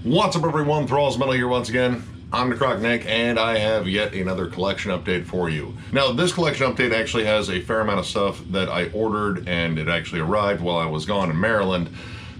What's up everyone, Thralls Metal here once again. I'm Necrotic, and I have yet another collection update for you. Now, this collection update actually has a fair amount of stuff that I ordered, and it actually arrived while I was gone in Maryland.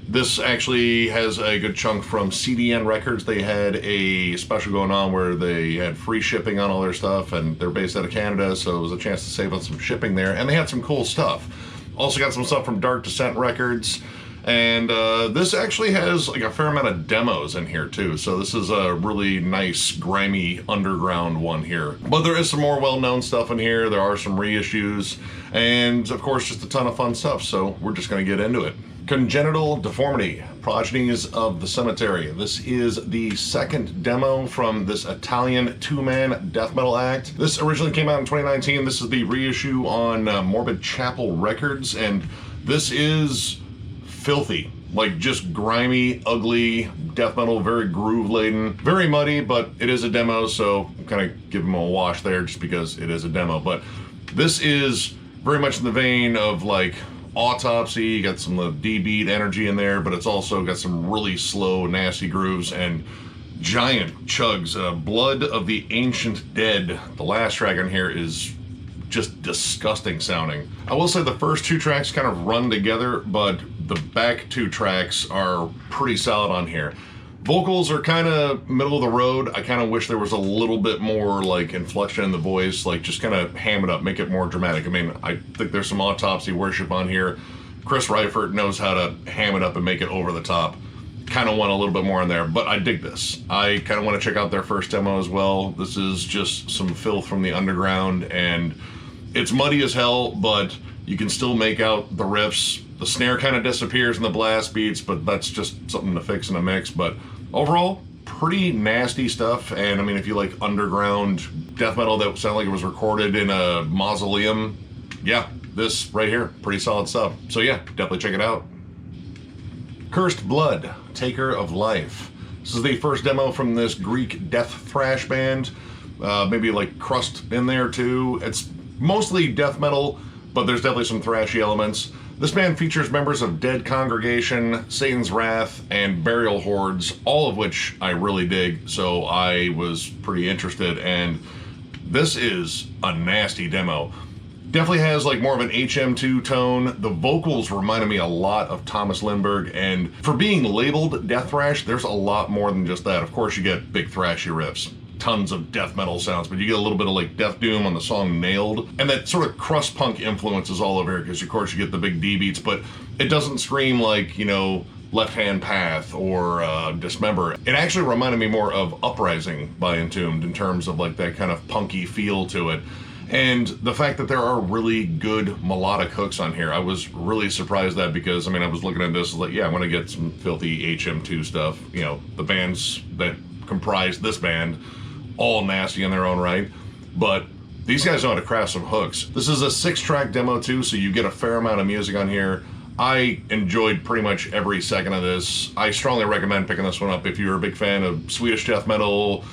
This actually has a good chunk from CDN Records. They had a special going on where they had free shipping on all their stuff, and they're based out of Canada, so it was a chance to save on some shipping there, and they had some cool stuff. Also got some stuff from Dark Descent Records. And this actually has like a fair amount of demos in here too, so this is a really nice grimy underground one here. But there is some more well-known stuff in here. There are some reissues, and of course just a ton of fun stuff, so we're just going to get into it. Congenital, Deformity, Progenies of the Cemetery. This is the second demo from this Italian two-man death metal act. This originally came out in 2019. This is the reissue on Morbid Chapel Records, and this is filthy, like just grimy, ugly death metal, very groove laden, very muddy, but it is a demo, so I'm kind of give them a wash there just because it is a demo. But this is very much in the vein of like Autopsy. You got some of the D-beat energy in there, but it's also got some really slow, nasty grooves and giant chugs. Blood of the Ancient Dead, the last track on here, is just disgusting sounding. I will say the first two tracks kind of run together, but the back two tracks are pretty solid on here. Vocals are kind of middle of the road. I kind of wish there was a little bit more like inflection in the voice, like just kind of ham it up, make it more dramatic. I mean, I think there's some Autopsy worship on here. Chris Reifert knows how to ham it up and make it over the top. Kind of want a little bit more in there, but I dig this. I kind of want to check out their first demo as well. This is just some filth from the underground, and it's muddy as hell, but you can still make out the riffs. The snare kind of disappears in the blast beats, but that's just something to fix in a mix. But overall, pretty nasty stuff. And I mean, if you like underground death metal that sounded like it was recorded in a mausoleum, yeah, this right here, pretty solid stuff. So yeah, definitely check it out. Cursed Blood, Taker of Life. This is the first demo from this Greek death thrash band. Maybe like crust in there too. It's mostly death metal, but there's definitely some thrashy elements. This band features members of Dead Congregation, Satan's Wrath, and Burial Hordes, all of which I really dig, so I was pretty interested, and this is a nasty demo. Definitely has like more of an HM2 tone. The vocals reminded me a lot of Thomas Lindberg, and for being labeled death thrash, there's a lot more than just that. Of course you get big thrashy riffs, tons of death metal sounds, but you get a little bit of like Death Doom on the song Nailed, and that sort of crust punk influence is all over here, because of course you get the big D beats, but it doesn't scream like, you know, Left Hand Path or Dismember. It actually reminded me more of Uprising by Entombed in terms of like that kind of punky feel to it. And the fact that there are really good melodic hooks on here, I was really surprised at, because I mean, I was looking at this like, yeah, I want to get some filthy HM2 stuff. You know, the bands that comprise this band, all nasty in their own right, but these guys know how to craft some hooks. This is a 6-track demo too, so you get a fair amount of music on here. I enjoyed pretty much every second of this. I strongly recommend picking this one up if you're a big fan of Swedish death metal,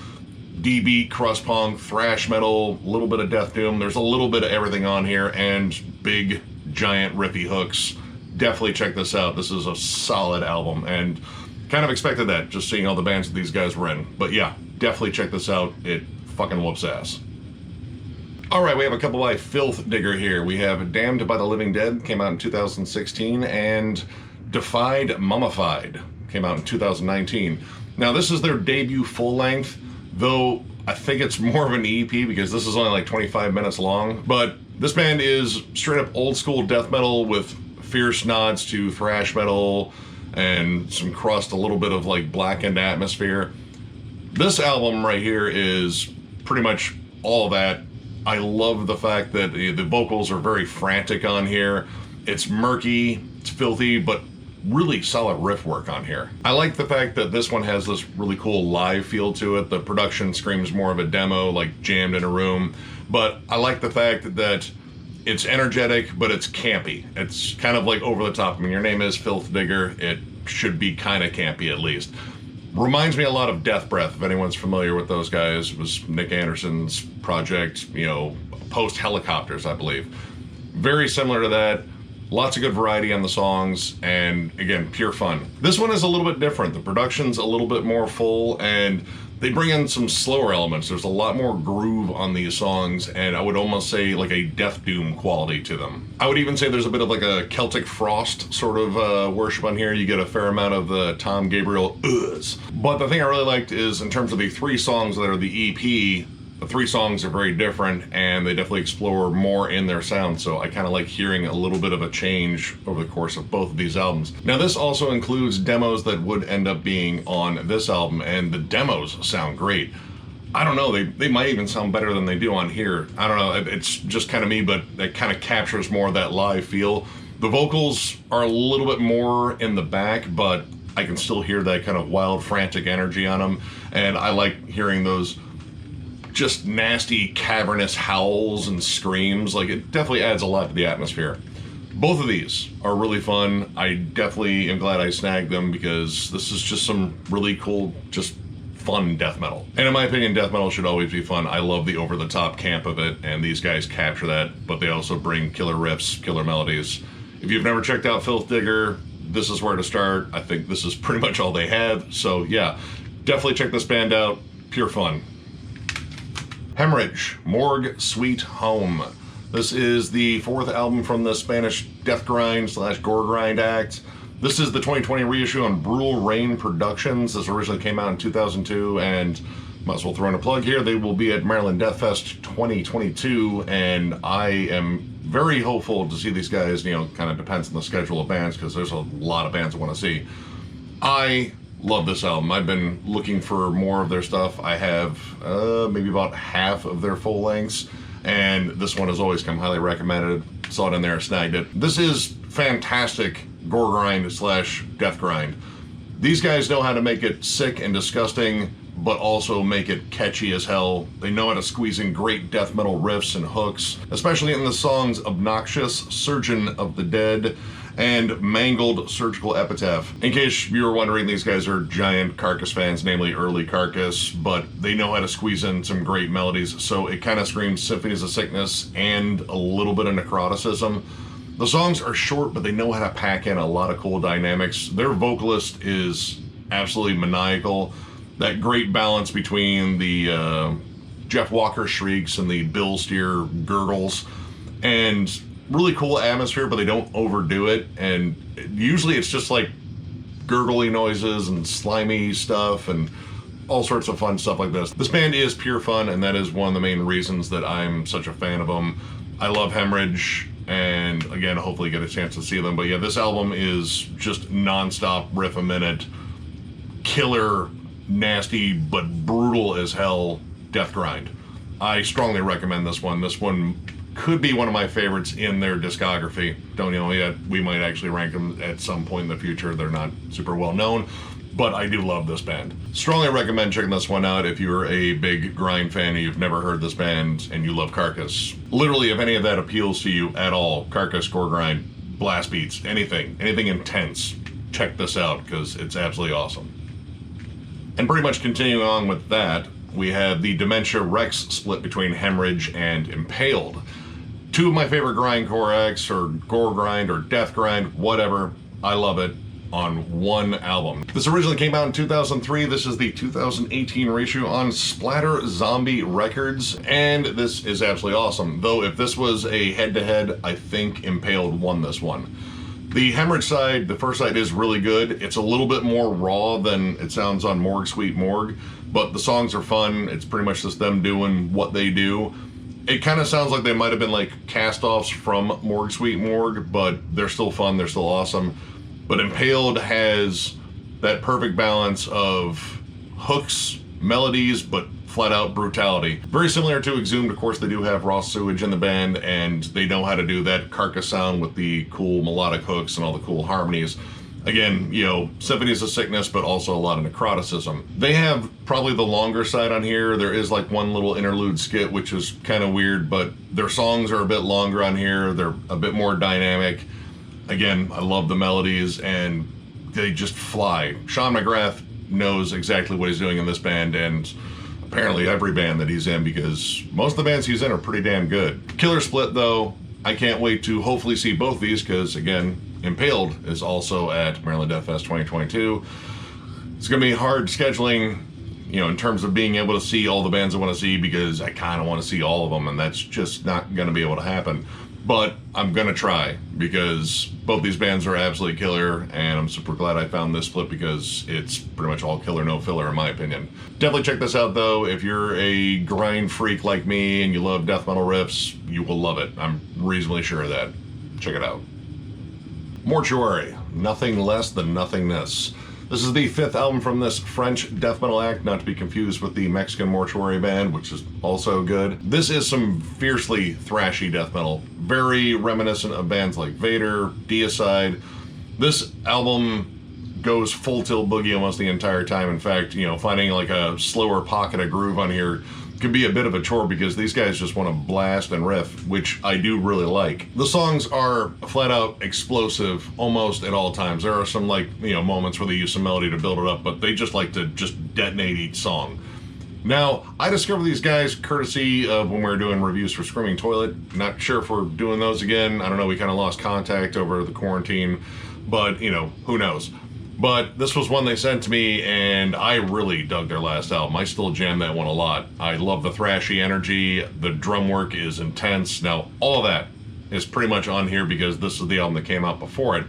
D-beat, crust punk, thrash metal, a little bit of Death Doom. There's a little bit of everything on here, and big, giant, riffy hooks. Definitely check this out. This is a solid album, and kind of expected that, just seeing all the bands that these guys were in. But yeah, definitely check this out. It fucking whoops ass. Alright, we have a couple by Filthdigger here. We have Damned by the Living Dead, came out in 2016, and Defied, Mummified, came out in 2019. Now this is their debut full-length, though I think it's more of an EP because this is only like 25 minutes long. But this band is straight up old school death metal with fierce nods to thrash metal and some crust, a little bit of like blackened atmosphere. This album right here is pretty much all that. I love the fact that the vocals are very frantic on here. It's murky, it's filthy, but really solid riff work on here. I like the fact that this one has this really cool live feel to it. The production screams more of a demo, like jammed in a room. But I like the fact that it's energetic, but it's campy. It's kind of like over the top. I mean, your name is Filthdigger. It should be kind of campy at least. Reminds me a lot of Death Breath, if anyone's familiar with those guys. It was Nick Anderson's project, you know, post Helicopters, I believe. Very similar to that. Lots of good variety on the songs, and again, pure fun. This one is a little bit different. The production's a little bit more full, and they bring in some slower elements. There's a lot more groove on these songs, and I would almost say like a Death Doom quality to them. I would even say there's a bit of like a Celtic Frost sort of worship on here. You get a fair amount of the Tom Gabriel uhs. But the thing I really liked is in terms of the 3 songs that are the EP, the 3 songs are very different, and they definitely explore more in their sound, so I kind of like hearing a little bit of a change over the course of both of these albums. Now, this also includes demos that would end up being on this album, and the demos sound great. I don't know, they might even sound better than they do on here. I don't know, it's just kind of me, but it kind of captures more of that live feel. The vocals are a little bit more in the back, but I can still hear that kind of wild, frantic energy on them, and I like hearing those just nasty, cavernous howls and screams. Like, it definitely adds a lot to the atmosphere. Both of these are really fun. I definitely am glad I snagged them because this is just some really cool, just fun death metal. And in my opinion, death metal should always be fun. I love the over-the-top camp of it, and these guys capture that, but they also bring killer riffs, killer melodies. If you've never checked out Filthdigger, this is where to start. I think this is pretty much all they have. So yeah, definitely check this band out. Pure fun. Haemorrhage, Morgue, Sweet Home. This is the 4th album from the Spanish death grind / gore grind act. This is the 2020 reissue on Brutal Rain Productions. This originally came out in 2002, and might as well throw in a plug here. They will be at Maryland Death Fest 2022, and I am very hopeful to see these guys. You know, kind of depends on the schedule of bands, because there's a lot of bands I want to see. I love this album. I've been looking for more of their stuff. I have maybe about half of their full lengths, and this one has always come highly recommended. Saw it in there, snagged it. This is fantastic gore grind / death grind. These guys know how to make it sick and disgusting, but also make it catchy as hell. They know how to squeeze in great death metal riffs and hooks, especially in the songs Obnoxious, Surgeon of the Dead, and Mangled Surgical Epitaph. In case you were wondering, these guys are giant Carcass fans, namely early Carcass, but they know how to squeeze in some great melodies, so it kind of screams Symphonies of Sickness and a little bit of necroticism. The songs are short, but they know how to pack in a lot of cool dynamics. Their vocalist is absolutely maniacal. That great balance between the Jeff Walker shrieks and the Bill Steer gurgles, and really cool atmosphere, but they don't overdo it. And usually it's just like gurgly noises and slimy stuff and all sorts of fun stuff like this. This band is pure fun, and that is one of the main reasons that I'm such a fan of them. I love Haemorrhage, and again, hopefully get a chance to see them. But yeah, this album is just non-stop riff a minute, killer, nasty, but brutal as hell death grind. I strongly recommend this one. This one could be one of my favorites in their discography. Don't know yet. We might actually rank them at some point in the future. They're not super well known, but I do love this band. Strongly recommend checking this one out if you're a big grind fan and you've never heard this band and you love Carcass. Literally, if any of that appeals to you at all, Carcass, gore grind, blast beats, anything intense, check this out because it's absolutely awesome. And pretty much continuing on with that, we have the Dementia Rex split between Haemorrhage and Impaled. Two of my favorite grindcore acts, or gore grind, or death grind, whatever. I love it on one album. This originally came out in 2003. This is the 2018 reissue on Splatter Zombie Records, and this is absolutely awesome. Though if this was a head-to-head, I think Impaled won this one. The Haemorrhage side, the first side, is really good. It's a little bit more raw than it sounds on Morgue, Sweet Morgue, but the songs are fun. It's pretty much just them doing what they do. It kind of sounds like they might have been like cast-offs from Morgue, Sweet Morgue, but they're still fun, they're still awesome. But Impaled has that perfect balance of hooks, melodies, but flat-out brutality. Very similar to Exhumed. Of course, they do have raw sewage in the band, and they know how to do that Carcass sound with the cool melodic hooks and all the cool harmonies. Again, you know, Symphonies of Sickness, but also a lot of necroticism. They have probably the longer side on here. There is like one little interlude skit, which is kind of weird, but their songs are a bit longer on here. They're a bit more dynamic. Again, I love the melodies, and they just fly. Sean McGrath knows exactly what he's doing in this band, and apparently every band that he's in, because most of the bands he's in are pretty damn good. Killer split, though. I can't wait to hopefully see both these because, again, Impaled is also at Maryland Death Fest 2022. It's going to be hard scheduling, you know, in terms of being able to see all the bands I want to see because I kind of want to see all of them, and that's just not going to be able to happen. But I'm going to try because both these bands are absolutely killer, and I'm super glad I found this split because it's pretty much all killer, no filler in my opinion. Definitely check this out though. If you're a grind freak like me and you love death metal riffs, you will love it. I'm reasonably sure of that. Check it out. Mortuary, Nothing Less Than Nothingness. This is the 5th album from this French death metal act, not to be confused with the Mexican Mortuary band, which is also good. This is some fiercely thrashy death metal, very reminiscent of bands like Vader, Deicide. This album goes full tilt boogie almost the entire time. In fact, you know, finding like a slower pocket of groove on here could be a bit of a chore because these guys just want to blast and riff, which I do really like. The songs are flat out explosive almost at all times. There are some, like, you know, moments where they use some melody to build it up, but they just like to just detonate each song. Now, I discovered these guys courtesy of when we were doing reviews for Screaming Toilet. Not sure if we're doing those again. I don't know, we kind of lost contact over the quarantine, but, you know, who knows. But this was one they sent to me, and I really dug their last album. I still jam that one a lot. I love the thrashy energy. The drum work is intense. Now, all of that is pretty much on here because this is the album that came out before it.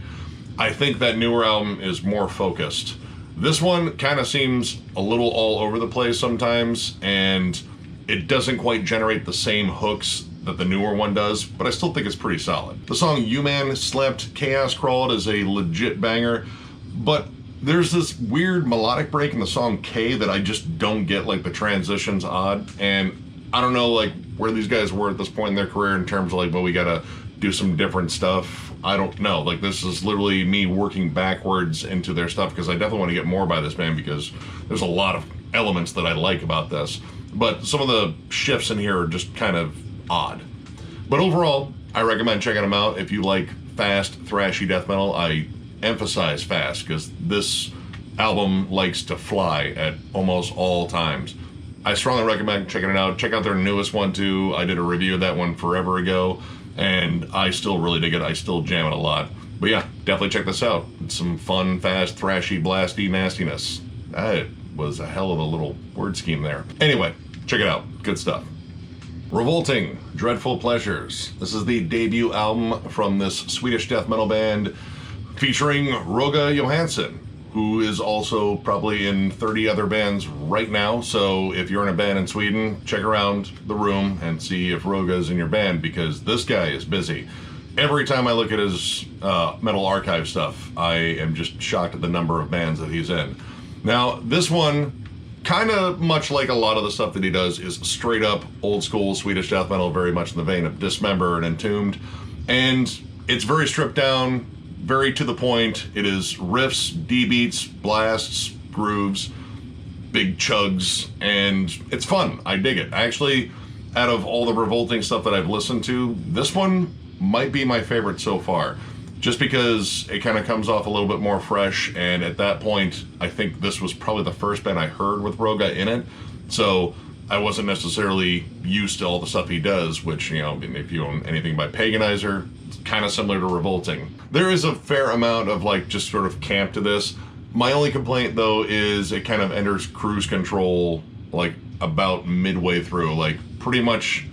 I think that newer album is more focused. This one kind of seems a little all over the place sometimes, and it doesn't quite generate the same hooks that the newer one does, but I still think it's pretty solid. The song You Man Slept Chaos Crawled is a legit banger. But there's this weird melodic break in the song K that I just don't get, like the transition's odd. And I don't know like where these guys were at this point in their career in terms of like, well, we gotta do some different stuff. I don't know. Like this is literally me working backwards into their stuff because I definitely want to get more by this band because there's a lot of elements that I like about this. But some of the shifts in here are just kind of odd. But overall, I recommend checking them out if you like fast, thrashy death metal. I emphasize fast because this album likes to fly at almost all times. I strongly recommend checking it out. Check out their newest one too. I did a review of that one forever ago and I still really dig it. I still jam it a lot. But yeah, definitely check this out. It's some fun, fast, thrashy, blasty nastiness. That was a hell of a little word scheme there. Anyway, check it out. Good stuff. Revolting, Dreadful Pleasures. This is the debut album from this Swedish death metal band featuring Roga Johansson, who is also probably in 30 other bands right now. So if you're in a band in Sweden, check around the room and see if Roga's in your band because this guy is busy. Every time I look at his Metal Archive stuff, I am just shocked at the number of bands that he's in. Now, this one, kind of much like a lot of the stuff that he does, is straight up old school Swedish death metal, very much in the vein of Dismember and Entombed. And it's very stripped down, very to the point. It is riffs, D-beats, blasts, grooves, big chugs, and it's fun. I dig it. Actually, out of all the Revolting stuff that I've listened to, this one might be my favorite so far. Just because it kind of comes off a little bit more fresh, and at that point, I think this was probably the first band I heard with Roga in it. So I wasn't necessarily used to all the stuff he does, which, you know, if you own anything by Paganizer, it's kind of similar to Revolting. There is a fair amount of like just sort of camp to this. My only complaint though is it kind of enters cruise control like about midway through. Like pretty much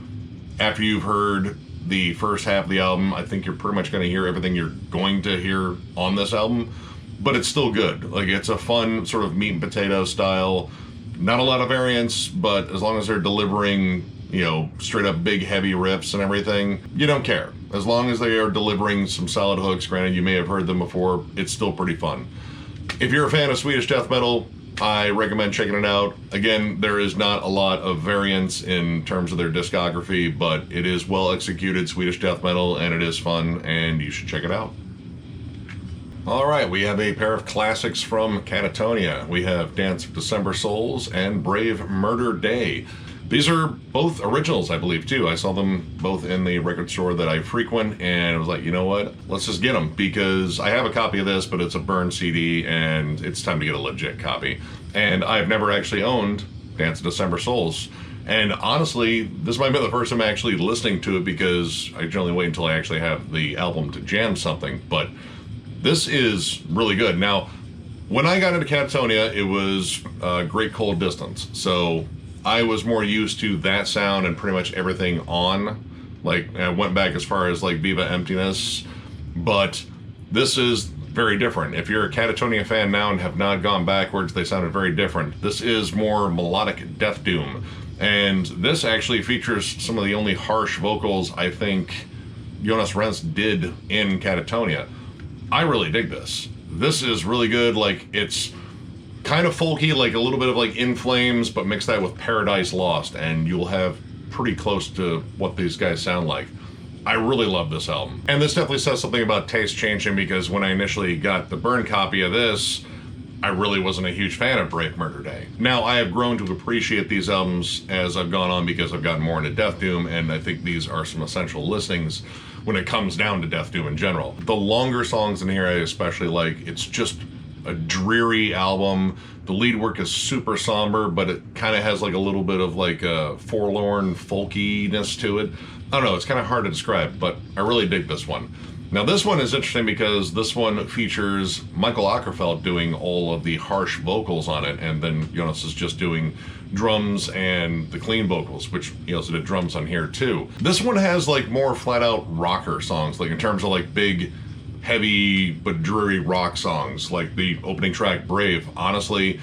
after you've heard the first half of the album, I think you're pretty much going to hear everything you're going to hear on this album, but it's still good. Like it's a fun sort of meat and potato style. Not a lot of variants, but as long as they're delivering, you know, straight up big heavy riffs and everything, you don't care. As long as they are delivering some solid hooks, granted you may have heard them before, it's still pretty fun. If you're a fan of Swedish death metal, I recommend checking it out. Again, there is not a lot of variance in terms of their discography, but it is well executed Swedish death metal and it is fun and you should check it out. All right, we have a pair of classics from Katatonia. We have Dance of December Souls and Brave Murder Day. These are both originals, I believe, too. I saw them both in the record store that I frequent, and I was like, you know what? Let's just get them, because I have a copy of this, but it's a burned CD, and it's time to get a legit copy. And I've never actually owned Dance of December Souls. And honestly, this might be the first time actually listening to it, because I generally wait until I actually have the album to jam something, but this is really good. Now, when I got into Catatonia, it was Great Cold Distance, so I was more used to that sound and pretty much everything on. Like, I went back as far as like Viva Emptiness, but this is very different. If you're a Katatonia fan now and have not gone backwards, they sounded very different. This is more melodic death doom, and this actually features some of the only harsh vocals I think Jonas Rens did in Katatonia. I really dig this. This is really good. Like, it's kind of folky, like a little bit of like In Flames, but mix that with Paradise Lost, and you'll have pretty close to what these guys sound like. I really love this album. And this definitely says something about taste changing, because when I initially got the burn copy of this, I really wasn't a huge fan of Brave Murder Day. Now, I have grown to appreciate these albums as I've gone on, because I've gotten more into Death Doom, and I think these are some essential listenings when it comes down to Death Doom in general. The longer songs in here I especially like. It's just a dreary album. The lead work is super somber, but it kind of has like a little bit of like a forlorn folkiness to it. I don't know, it's kind of hard to describe, but I really dig this one. Now, this one is interesting because this one features Michael Åkerfeldt doing all of the harsh vocals on it, and then Jonas is just doing drums and the clean vocals, which he also did drums on here too. This one has like more flat out rocker songs, like in terms of like big, heavy but dreary rock songs, like the opening track Brave. Honestly,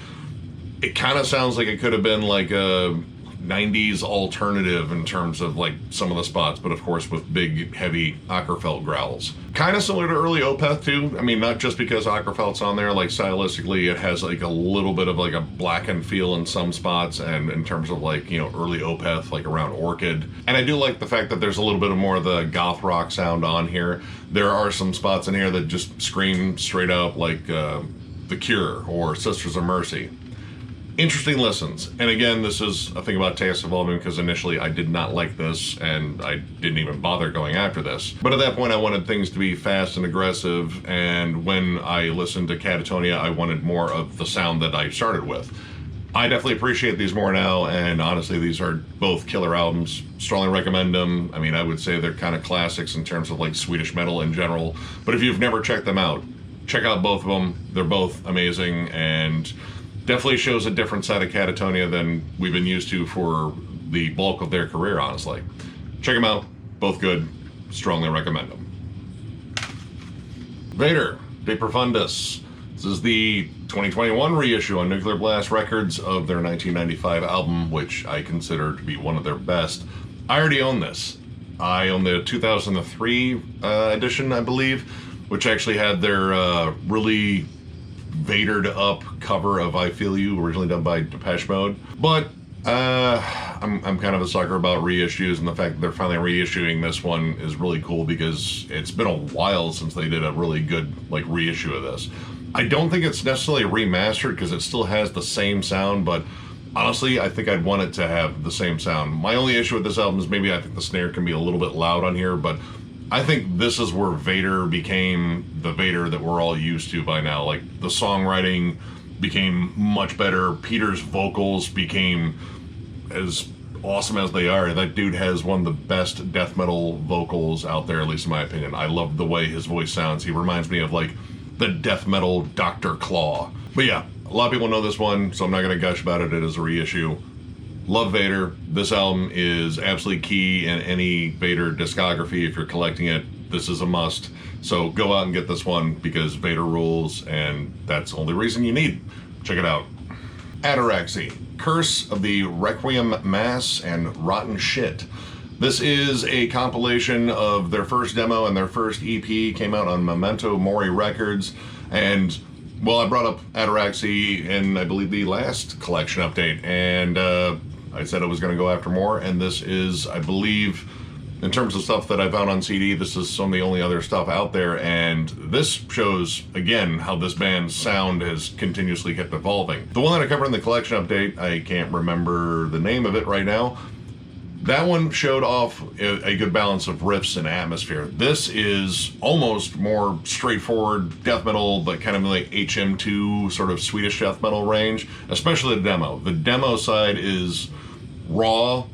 it kind of sounds like it could have been like a 90s alternative in terms of like some of the spots, but of course with big heavy Åkerfeldt growls. Kind of similar to early Opeth too. I mean, not just because Åkerfeldt's on there, like stylistically it has like a little bit of like a blackened feel in some spots, and in terms of like, you know, early Opeth, like around Orchid. And I do like the fact that there's a little bit of more of the goth rock sound on here. There are some spots in here that just scream straight up like The Cure or Sisters of Mercy. Interesting listens. And again, this is a thing about taste evolving, because initially I did not like this and I didn't even bother going after this. But at that point I wanted things to be fast and aggressive, and when I listened to Katatonia I wanted more of the sound that I started with. I definitely appreciate these more now, and honestly these are both killer albums. Strongly recommend them. I mean, I would say they're kind of classics in terms of like Swedish metal in general, but if you've never checked them out, check out both of them. They're both amazing, and definitely shows a different side of Katatonia than we've been used to for the bulk of their career, honestly. Check them out. Both good. Strongly recommend them. Vader De Profundis. This is the 2021 reissue on Nuclear Blast Records of their 1995 album, which I consider to be one of their best. I already own this. I own the 2003 edition, I believe, which actually had their really Vadered up cover of I Feel You, originally done by Depeche Mode. But I'm kind of a sucker about reissues, and the fact that they're finally reissuing this one is really cool, because it's been a while since they did a really good like reissue of this. I don't think it's necessarily remastered, because it still has the same sound, but honestly I think I'd want it to have the same sound. My only issue with this album is maybe I think the snare can be a little bit loud on here, but I think this is where Vader became the Vader that we're all used to by now. Like, the songwriting became much better. Peter's vocals became as awesome as they are. That dude has one of the best death metal vocals out there, at least in my opinion. I love the way his voice sounds. He reminds me of like the death metal Dr. Claw. But yeah, a lot of people know this one, so I'm not going to gush about it. It is a reissue. Love Vader. This album is absolutely key in any Vader discography. If you're collecting it, this is a must. So go out and get this one, because Vader rules, and that's the only reason you need. Check it out. Ataraxy, Curse of the Requiem Mass and Rotten Shit. This is a compilation of their first demo and their first EP. Came out on Memento Mori Records, and well, I brought up Adoraxie in, I believe, the last collection update, and I said I was going to go after more, and this is, I believe, in terms of stuff that I found on CD, this is some of the only other stuff out there, and this shows, again, how this band's sound has continuously kept evolving. The one that I covered in the collection update, I can't remember the name of it right now, that one showed off a good balance of riffs and atmosphere. This is almost more straightforward death metal, but kind of like HM2 sort of Swedish death metal range, especially the demo. The demo side is raw,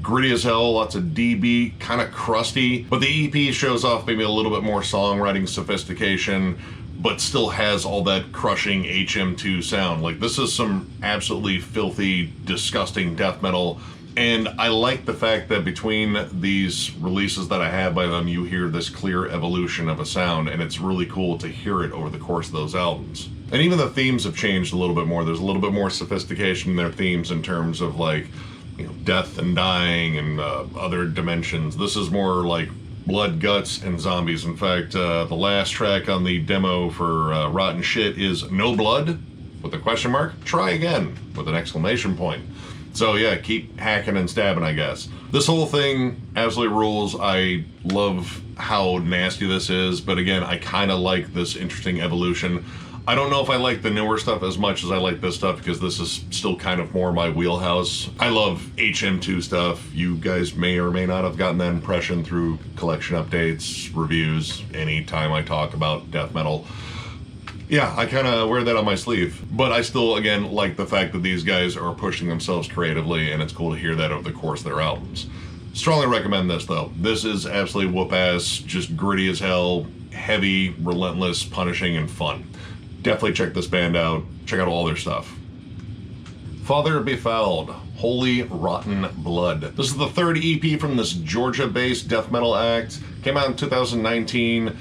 gritty as hell, lots of DB, kind of crusty, but the EP shows off maybe a little bit more songwriting sophistication, but still has all that crushing HM2 sound. Like, this is some absolutely filthy, disgusting death metal, and I like the fact that between these releases that I have by them, you hear this clear evolution of a sound, and it's really cool to hear it over the course of those albums. And even the themes have changed a little bit more. There's a little bit more sophistication in their themes in terms of, like, you know, death and dying and other dimensions. This is more like blood, guts, and zombies. In fact, the last track on the demo for Rotten Shit is No Blood, with a question mark, try again, with an exclamation point. So yeah, keep hacking and stabbing, I guess. This whole thing absolutely rules. I love how nasty this is, but again, I kind of like this interesting evolution. I don't know if I like the newer stuff as much as I like this stuff, because this is still kind of more my wheelhouse. I love HM2 stuff. You guys may or may not have gotten that impression through collection updates, reviews, anytime I talk about death metal. Yeah, I kind of wear that on my sleeve. But I still, again, like the fact that these guys are pushing themselves creatively, and it's cool to hear that over the course of their albums. Strongly recommend this, though. This is absolutely whoop-ass, just gritty as hell, heavy, relentless, punishing, and fun. Definitely check this band out. Check out all their stuff. Father Befouled, Holy Rotten Blood. This is the third EP from this Georgia-based death metal act. Came out in 2019.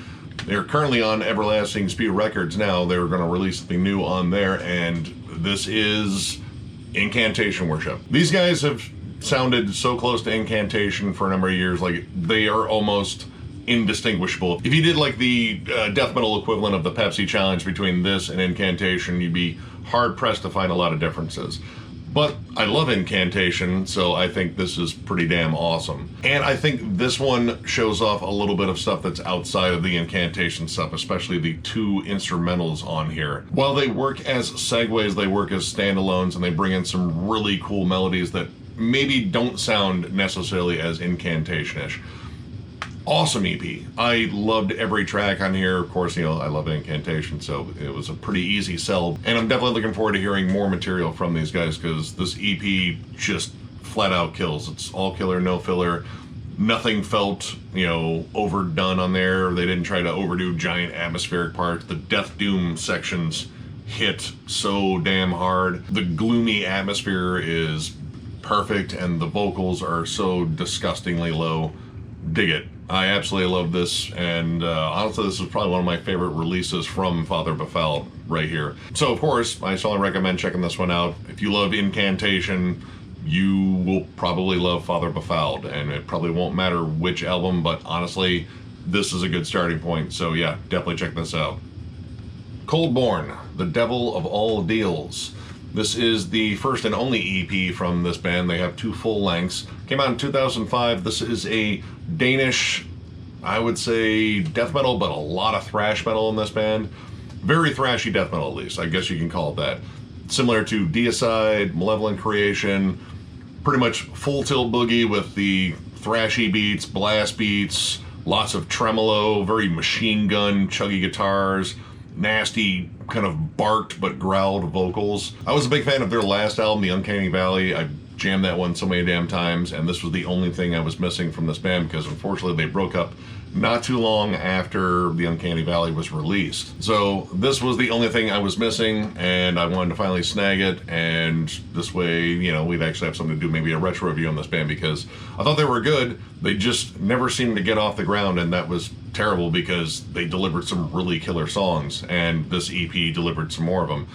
They're currently on Everlasting Spew Records now. They're going to release something new on there, and this is Incantation Worship. These guys have sounded so close to Incantation for a number of years, like they are almost indistinguishable. If you did like the death metal equivalent of the Pepsi challenge between this and Incantation, you'd be hard-pressed to find a lot of differences. But I love Incantation, so I think this is pretty damn awesome. And I think this one shows off a little bit of stuff that's outside of the Incantation stuff, especially the two instrumentals on here. While they work as segues, they work as standalones, and they bring in some really cool melodies that maybe don't sound necessarily as Incantation-ish. Awesome EP. I loved every track on here. Of course, you know, I love Incantation, so it was a pretty easy sell. And I'm definitely looking forward to hearing more material from these guys, because this EP just flat out kills. It's all killer, no filler. Nothing felt, you know, overdone on there. They didn't try to overdo giant atmospheric parts. The Death Doom sections hit so damn hard. The gloomy atmosphere is perfect, and the vocals are so disgustingly low. Dig it. I absolutely love this, and honestly, this is probably one of my favorite releases from Father Befell right here. So, of course, I strongly recommend checking this one out. If you love Incantation, you will probably love Father Befouled, and it probably won't matter which album, but honestly, this is a good starting point, so yeah, definitely check this out. Colborne, the Devil of All Deals. This is the first and only EP from this band. They have two full lengths. Came out in 2005. This is a Danish, I would say, death metal, but a lot of thrash metal in this band. Very thrashy death metal, at least. I guess you can call it that. Similar to Deicide, Malevolent Creation. Pretty much full tilt boogie with the thrashy beats, blast beats, lots of tremolo, very machine gun, chuggy guitars, nasty, kind of barked but growled vocals. I was a big fan of their last album, The Uncanny Valley. I jammed that one so many damn times, and this was the only thing I was missing from this band, because unfortunately they broke up not too long after The Uncanny Valley was released. So this was the only thing I was missing, and I wanted to finally snag it, and this way, you know, we'd actually have something to do, maybe a retro review on this band, because I thought they were good. They just never seemed to get off the ground, and that was terrible, because they delivered some really killer songs, and this EP delivered some more of them.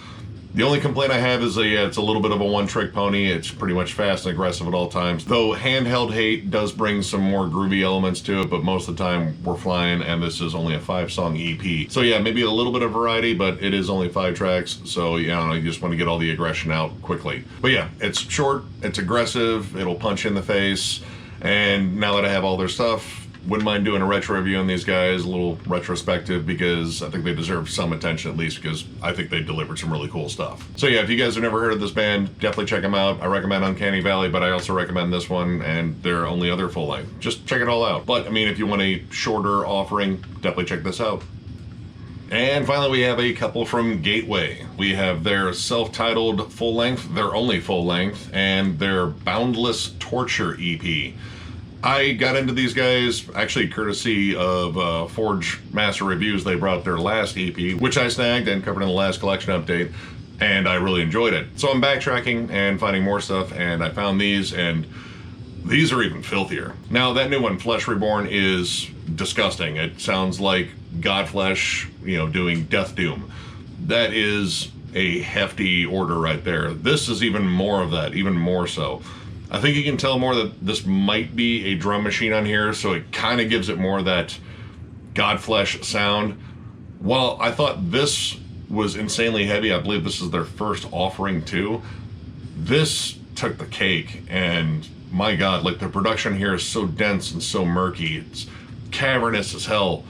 The only complaint I have is it's a little bit of a one-trick pony. It's pretty much fast and aggressive at all times. Though Handheld Hate does bring some more groovy elements to it, but most of the time we're flying, and this is only a 5-song EP. So yeah, maybe a little bit of variety, but it is only 5 tracks, so you know, you just want to get all the aggression out quickly. But yeah, it's short, it's aggressive, it'll punch you in the face, and now that I have all their stuff, wouldn't mind doing a retro review on these guys, a little retrospective, because I think they deserve some attention, at least because I think they delivered some really cool stuff. So yeah, if you guys have never heard of this band, definitely check them out. I recommend Uncanny Valley, but I also recommend this one and their only other full length. Just check it all out. But I mean, if you want a shorter offering, definitely check this out. And finally, we have a couple from Gateway. We have their self-titled full-length, their only full-length, and their Boundless Torture EP. I got into these guys, actually courtesy of Forge Master Reviews. They brought their last EP, which I snagged and covered in the last collection update, and I really enjoyed it. So I'm backtracking and finding more stuff, and I found these, and these are even filthier. Now, that new one, Flesh Reborn, is disgusting. It sounds like Godflesh, you know, doing Death Doom. That is a hefty order right there. This is even more of that, even more so. I think you can tell more that this might be a drum machine on here, so it kind of gives it more of that Godflesh sound. While I thought this was insanely heavy, I believe this is their first offering too. This took the cake, and my God, like the production here is so dense and so murky. It's cavernous as hell.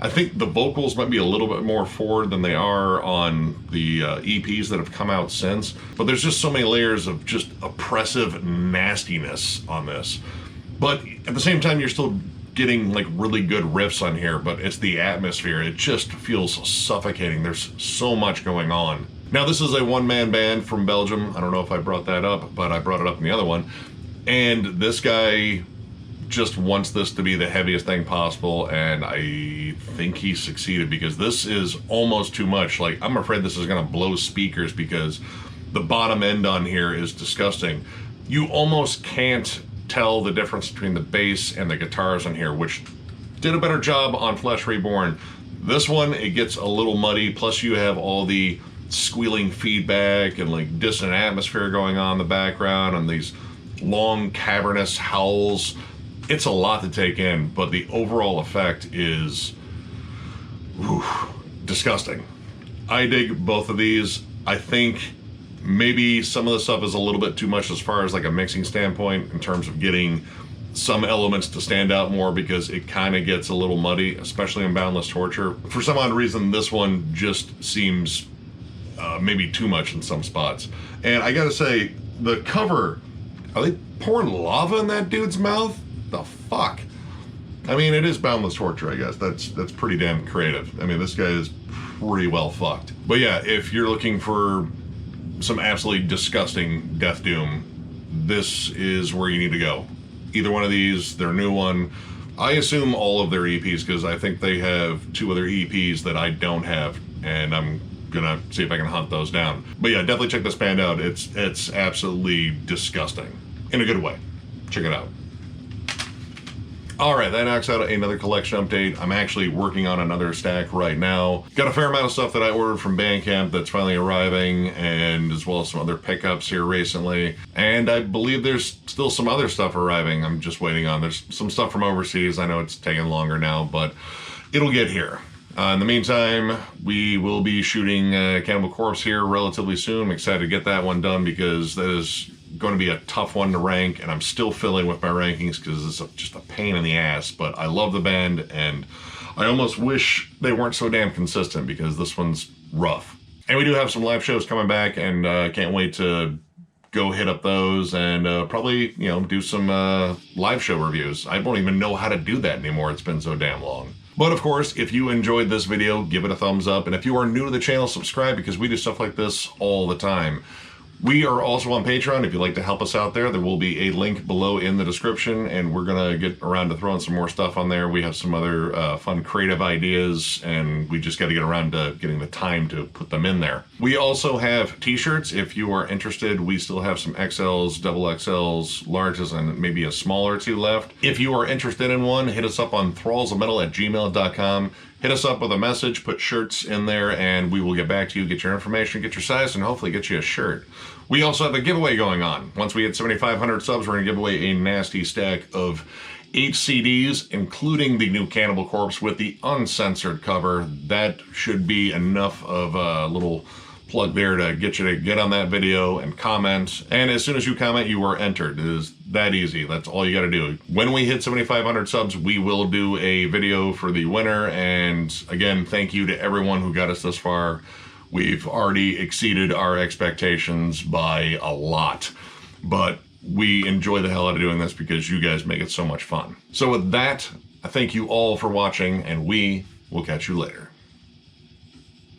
I think the vocals might be a little bit more forward than they are on the EPs that have come out since, but there's just so many layers of just oppressive nastiness on this. But at the same time, you're still getting like really good riffs on here, but it's the atmosphere. It just feels suffocating. There's so much going on. Now, this is a one-man band from Belgium. I don't know if I brought that up, but I brought it up in the other one. And this guy just wants this to be the heaviest thing possible, and I think he succeeded, because this is almost too much. Like, I'm afraid this is going to blow speakers, because the bottom end on here is disgusting. You almost can't tell the difference between the bass and the guitars on here, which did a better job on Flesh Reborn. This one, it gets a little muddy, plus you have all the squealing feedback and like dissonant atmosphere going on in the background and these long cavernous howls. It's a lot to take in, but the overall effect is disgusting. I dig both of these. I think maybe some of the stuff is a little bit too much as far as like a mixing standpoint in terms of getting some elements to stand out more, because it kind of gets a little muddy, especially in Boundless Torture. For some odd reason, this one just seems maybe too much in some spots. And I gotta say, the cover, are they pouring lava in that dude's mouth? The fuck? I mean, it is Boundless Torture, I guess. That's pretty damn creative. I mean, this guy is pretty well fucked. But yeah, if you're looking for some absolutely disgusting Death Doom, this is where you need to go. Either one of these, their new one. I assume all of their EPs, because I think they have 2 other EPs that I don't have, and I'm gonna see if I can hunt those down. But yeah, definitely check this band out. It's absolutely disgusting in a good way. Check it out. All right, that knocks out another collection update. I'm actually working on another stack right now. Got a fair amount of stuff that I ordered from Bandcamp that's finally arriving, and as well as some other pickups here recently. And I believe there's still some other stuff arriving. I'm just waiting on. There's some stuff from overseas. I know it's taking longer now, but it'll get here. In the meantime, we will be shooting Cannibal Corpse here relatively soon. I'm excited to get that one done, because that is going to be a tough one to rank, and I'm still fiddling with my rankings because it's just a pain in the ass. But I love the band, and I almost wish they weren't so damn consistent, because this one's rough. And we do have some live shows coming back, and can't wait to go hit up those and probably, you know, do some live show reviews. I don't even know how to do that anymore. It's been so damn long. But of course, if you enjoyed this video, give it a thumbs up. And if you are new to the channel, subscribe, because we do stuff like this all the time. We are also on Patreon. If you'd like to help us out there will be a link below in the description, and we're going to get around to throwing some more stuff on there. We have some other fun creative ideas, and we just got to get around to getting the time to put them in there. We also have t-shirts. If you are interested, we still have some XLs, double XLs, larges, and maybe a smaller 2 left. If you are interested in one, hit us up on thrallsofmetal@gmail.com. Hit us up with a message, put shirts in there, and we will get back to you, get your information, get your size, and hopefully get you a shirt. We also have a giveaway going on. Once we hit 7,500 subs, we're going to give away a nasty stack of 8 CDs, including the new Cannibal Corpse with the uncensored cover. That should be enough of a little plug there to get you to get on that video and comment. And as soon as you comment, you are entered. It is that easy. That's all you got to do. When we hit 7,500 subs, we will do a video for the winner. And again, thank you to everyone who got us this far. We've already exceeded our expectations by a lot, but we enjoy the hell out of doing this because you guys make it so much fun. So with that, I thank you all for watching, and we will catch you later.